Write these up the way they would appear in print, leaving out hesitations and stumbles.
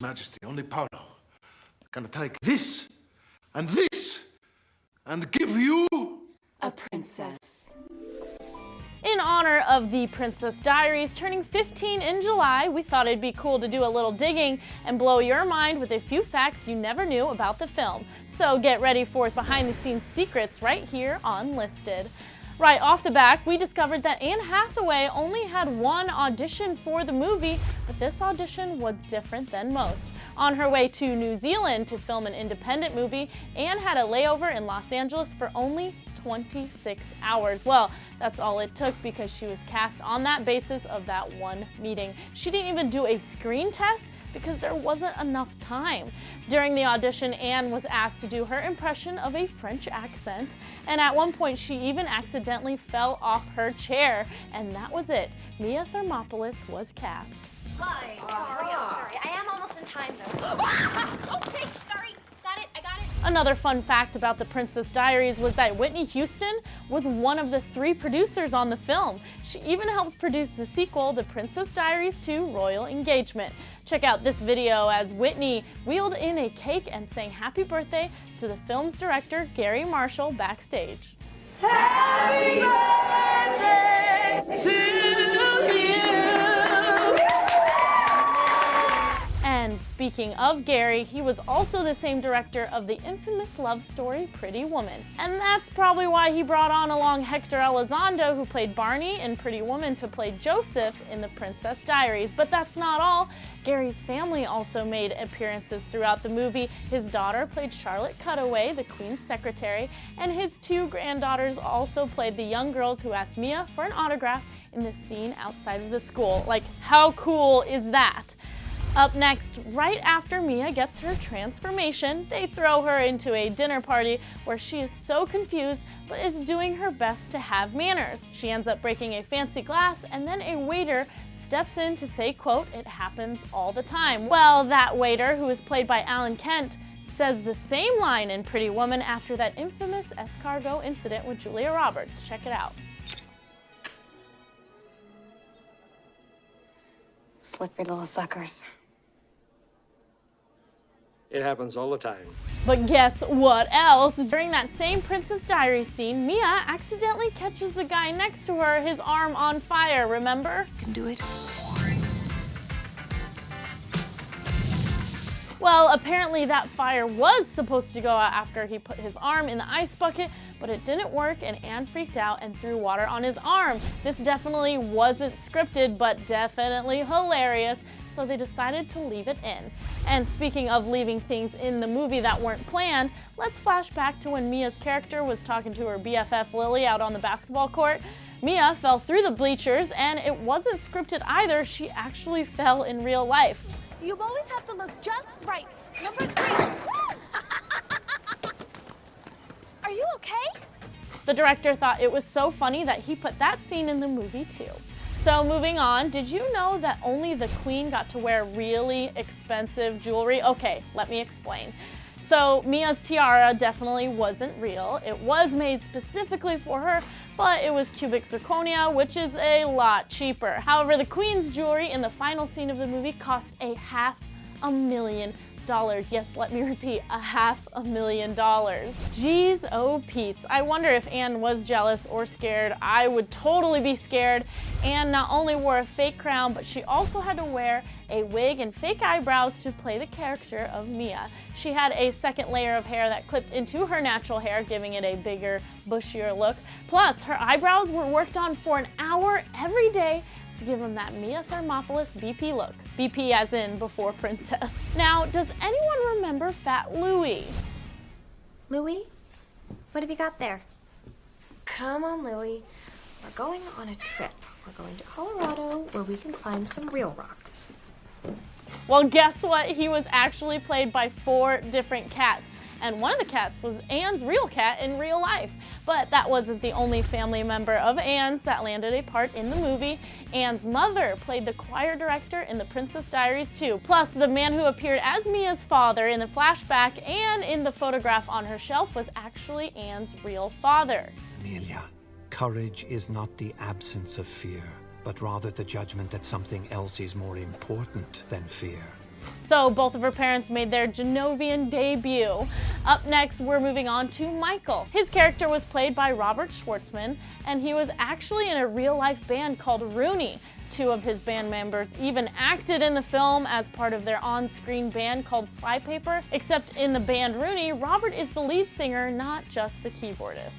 Majesty, only Paolo can take this and this and give you a princess. In honor of the Princess Diaries turning 15 in July, we thought it'd be cool to do a little digging and blow your mind with a few facts you never knew about the film. So get ready for behind-the-scenes secrets right here on Listed. Right off the bat, we discovered that Anne Hathaway only had one audition for the movie, but this audition was different than most. On her way to New Zealand to film an independent movie, Anne had a layover in Los Angeles for only 26 hours. Well, that's all it took because she was cast on that basis of that one meeting. She didn't even do a screen test because there wasn't enough time. During the audition, Anne was asked to do her impression of a French accent, and at one point she even accidentally fell off her chair, and that was it. Mia Thermopolis was cast. Sorry, I'm sorry. I am almost in time though. Okay, sorry. Got it, I got it. Another fun fact about the Princess Diaries was that Whitney Houston was one of the 3 producers on the film. She even helped produce the sequel, The Princess Diaries 2 Royal Engagement. Check out this video as Whitney wheeled in a cake and sang happy birthday to the film's director, Gary Marshall, backstage. Happy birthday to you! And speaking of Gary, he was also the same director of the infamous love story Pretty Woman. And that's probably why he brought on along Hector Elizondo, who played Barney in Pretty Woman, to play Joseph in The Princess Diaries. But that's not all. Gary's family also made appearances throughout the movie. His daughter played Charlotte Cutaway, the Queen's secretary, and his 2 granddaughters also played the young girls who asked Mia for an autograph in the scene outside of the school. Like, how cool is that? Up next, right after Mia gets her transformation, they throw her into a dinner party where she is so confused but is doing her best to have manners. She ends up breaking a fancy glass, and then a waiter steps in to say, quote, "It happens all the time." Well, that waiter, who is played by Alan Kent, says the same line in Pretty Woman after that infamous escargot incident with Julia Roberts. Check it out. Slippery little suckers. It happens all the time. But guess what else? During that same Princess Diaries scene, Mia accidentally catches the guy next to her, his arm on fire, remember? Can do it. Well, apparently that fire was supposed to go out after he put his arm in the ice bucket, but it didn't work and Anne freaked out and threw water on his arm. This definitely wasn't scripted, but definitely hilarious, so they decided to leave it in. And speaking of leaving things in the movie that weren't planned, let's flash back to when Mia's character was talking to her BFF Lily out on the basketball court. Mia fell through the bleachers, and it wasn't scripted either. She actually fell in real life. You always have to look just right. Number 3. Are you okay? The director thought it was so funny that he put that scene in the movie too. So moving on, did you know that only the Queen got to wear really expensive jewelry? Okay, let me explain. So Mia's tiara definitely wasn't real. It was made specifically for her, but it was cubic zirconia, which is a lot cheaper. However, the Queen's jewelry in the final scene of the movie cost $500,000. Yes, let me repeat, $500,000. Jeez, oh Pete's. I wonder if Anne was jealous or scared. I would totally be scared. Anne not only wore a fake crown, but she also had to wear a wig and fake eyebrows to play the character of Mia. She had a second layer of hair that clipped into her natural hair, giving it a bigger, bushier look. Plus, her eyebrows were worked on for an hour every day to give them that Mia Thermopolis BP look. BP as in before princess. Now, does anyone remember Fat Louie? Louie, what have you got there? Come on, Louie. We're going on a trip. We're going to Colorado where we can climb some real rocks. Well, guess what? He was actually played by 4 different cats. And one of the cats was Anne's real cat in real life. But that wasn't the only family member of Anne's that landed a part in the movie. Anne's mother played the choir director in The Princess Diaries 2. Plus, the man who appeared as Mia's father in the flashback and in the photograph on her shelf was actually Anne's real father. Amelia, courage is not the absence of fear, but rather the judgment that something else is more important than fear. So both of her parents made their Genovian debut. Up next, we're moving on to Michael. His character was played by Robert Schwartzman, and he was actually in a real-life band called Rooney. Two of his band members even acted in the film as part of their on-screen band called Flypaper, except in the band Rooney, Robert is the lead singer, not just the keyboardist.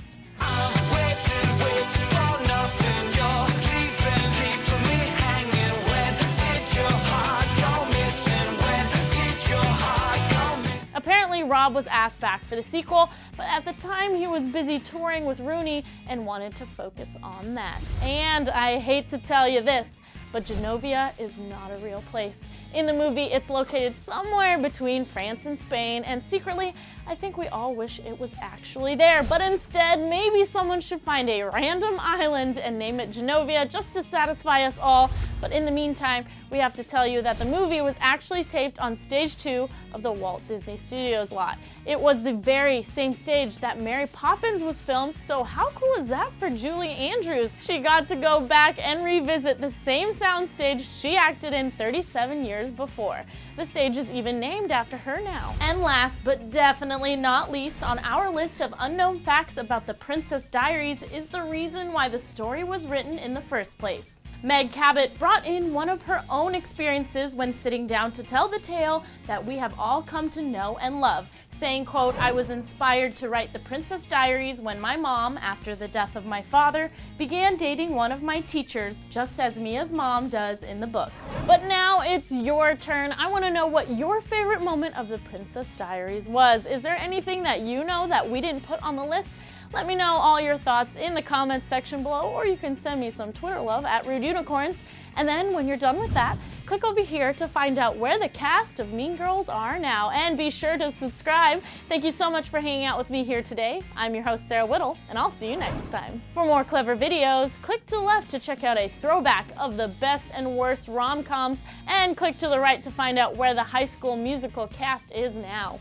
Apparently, Rob was asked back for the sequel, but at the time he was busy touring with Rooney and wanted to focus on that. And I hate to tell you this, but Genovia is not a real place. In the movie, it's located somewhere between France and Spain, and secretly, I think we all wish it was actually there. But instead, maybe someone should find a random island and name it Genovia just to satisfy us all. But in the meantime, we have to tell you that the movie was actually taped on stage 2 of the Walt Disney Studios lot. It was the very same stage that Mary Poppins was filmed, so how cool is that for Julie Andrews? She got to go back and revisit the same soundstage she acted in 37 years before. The stage is even named after her now. And last but definitely not least on our list of unknown facts about the Princess Diaries is the reason why the story was written in the first place. Meg Cabot brought in one of her own experiences when sitting down to tell the tale that we have all come to know and love, saying, quote, "I was inspired to write the Princess Diaries when my mom, after the death of my father, began dating one of my teachers, just as Mia's mom does in the book." But now it's your turn. I want to know what your favorite moment of the Princess Diaries was. Is there anything that you know that we didn't put on the list? Let me know all your thoughts in the comments section below, or you can send me some Twitter love at Rude Unicorns. And then when you're done with that, click over here to find out where the cast of Mean Girls are now, and be sure to subscribe. Thank you so much for hanging out with me here today. I'm your host, Sarah Whittle, and I'll see you next time. For more Clevver videos, click to the left to check out a throwback of the best and worst rom-coms, and click to the right to find out where the High School Musical cast is now.